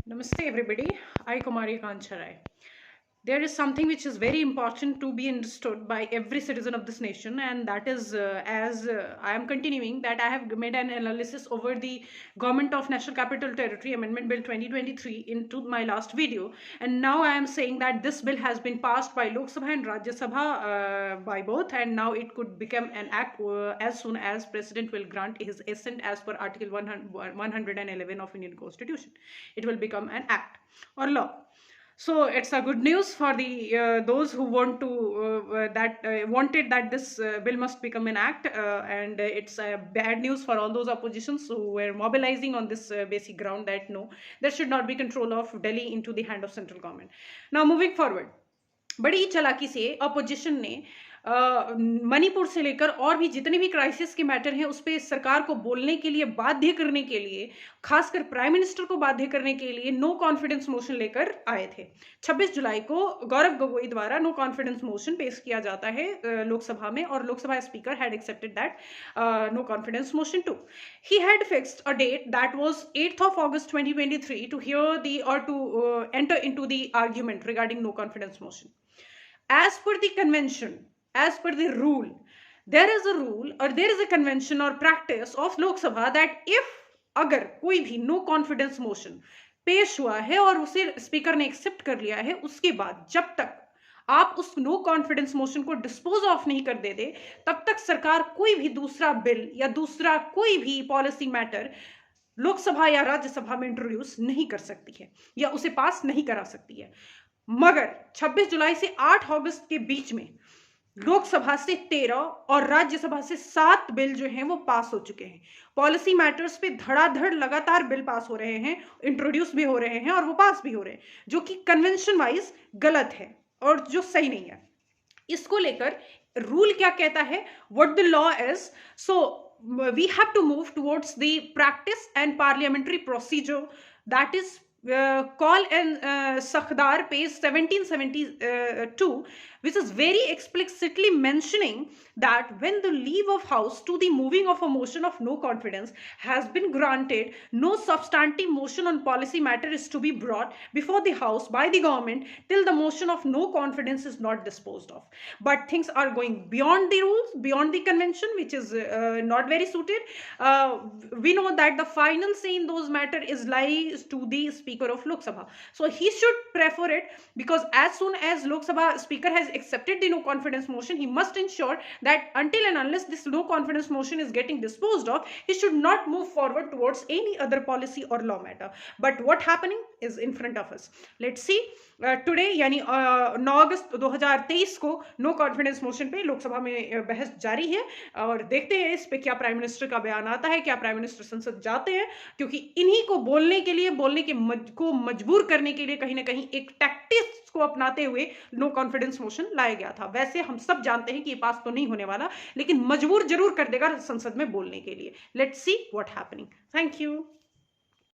Namaste, everybody. I, Kumari Kancharai. There is something which is very important to be understood by every citizen of this nation, and that is as I am continuing that I have made an analysis over the Government of National Capital Territory Amendment Bill 2023 into my last video, and now I am saying that this bill has been passed by Lok Sabha and Rajya Sabha by both, and now it could become an act as soon as President will grant his assent as per Article 111 of Indian Constitution. It will become an act or law. So it's a good news for the those who want to wanted that this bill must become an act, and it's bad news for all those oppositions who were mobilizing on this basic ground that no, there should not be control of Delhi into the hand of central government. Now moving forward, बड़ी चालाकी से opposition ने मणिपुर से लेकर और भी जितने भी क्राइसिस के मैटर हैं उस पर सरकार को बोलने के लिए, बाध्य करने के लिए, खासकर प्राइम मिनिस्टर को बाध्य करने के लिए नो कॉन्फिडेंस मोशन लेकर आए थे। 26 जुलाई को गौरव गोगोई द्वारा नो कॉन्फिडेंस मोशन पेश किया जाता है लोकसभा में, और Lok Sabha speaker had accepted that no confidence motion too. He had fixed a date that was 8th of August 2023 to hear the or to enter into the argument regarding no confidence motion. As per the convention, as per the rule, there is a rule or there is a convention or practice of Lok Sabha that if अगर कोई भी no confidence motion पेश हुआ है और उसे speaker ने accept कर लिया है, उसके बाद जब तक आप उस नो कॉन्फिडेंस मोशन को डिस्पोज ऑफ नहीं कर दे तब तक सरकार कोई भी दूसरा बिल या दूसरा कोई भी पॉलिसी मैटर लोकसभा या राज्यसभा में इंट्रोड्यूस नहीं कर सकती है या उसे पास नहीं करा सकती है। मगर 26 जुलाई से 8 अगस्त के बीच में लोकसभा से 13 और राज्यसभा से 7 बिल जो हैं वो पास हो चुके हैं। पॉलिसी मैटर्स पे धड़ाधड़ लगातार बिल पास हो रहे हैं, इंट्रोड्यूस भी हो रहे हैं और वो पास भी हो रहे हैं, जो कि कन्वेंशन वाइज गलत है और जो सही नहीं है। इसको लेकर रूल क्या कहता है, what the law is, so we have to move towards the practice and parliamentary procedure that is call and Sakhdar page 1772, which is very explicitly mentioning that when the leave of house to the moving of a motion of no confidence has been granted, no substantive motion on policy matter is to be brought before the house by the government till the motion of no confidence is not disposed of. But things are going beyond the rules, beyond the convention, which is not very suited. We know that the final say in those matter is lies to the speaker of Lok Sabha, so he should prefer it, because as soon as Lok Sabha speaker has accepted the no confidence motion, he must ensure that until and unless this no confidence motion is getting disposed of, he should not move forward towards any other policy or law matter. But what happening is in front of us. Let's see. Today यानी 9 अगस्त 2023 को no confidence motion पे लोकसभा में बहस जारी है, और देखते हैं इस पे क्या प्राइम मिनिस्टर का बयान आता है, क्या प्राइम मिनिस्टर संसद जाते हैं, क्योंकि इन्हीं को बोलने के लिए, बोलने के को मजबूर करने के लिए कहीं ना कहीं एक टैक्टिक्स को अपनाते हुए नो कॉन्फिडेंस मोशन लाया गया था। वैसे हम सब जानते हैं कि ये पास तो नहीं होने वाला, लेकिन मजबूर जरूर कर देगा संसद में बोलने के लिए। Let's see what happening. Thank you.